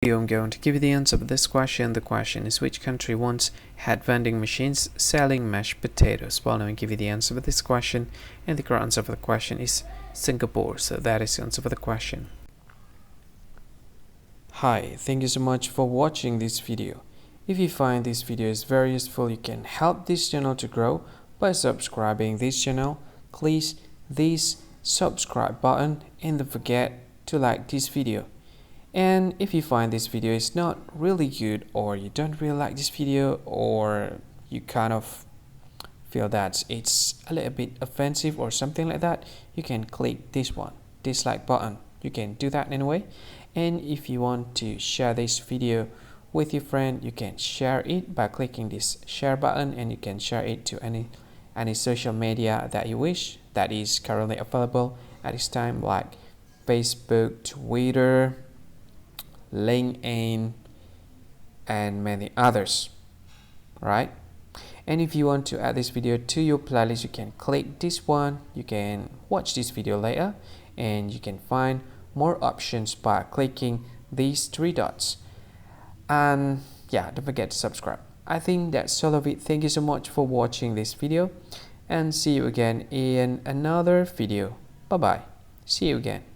I'm going to give you the answer of this question. The question is, which country once had vending machines selling mashed potatoes? Well, now I give you the answer for this question, and the correct answer for the question is Singapore. So that is the answer for the question. Hi, thank you so much for watching this video. If you find this video is very useful, you can help this channel to grow by subscribing this channel. Please this subscribe button and don't forget to like this video. And if you find this video is not really good, or you don't really like this video, or you kind of feel that it's a little bit offensive or something like that, you can click this one, dislike button. You can do that anyway. And if you want to share this video with your friend, you can share it by clicking this share button, and you can share it to any social media that you wish that is currently available at this time, like Facebook, Twitter, LinkedIn, and many others, right? And if you want to add this video to your playlist, you can click this one. You can watch this video later, and you can find more options by clicking these three dots. And yeah, don't forget to subscribe. I think that's all of it. Thank you so much for watching this video, and see you again in another video. Bye bye. See you again.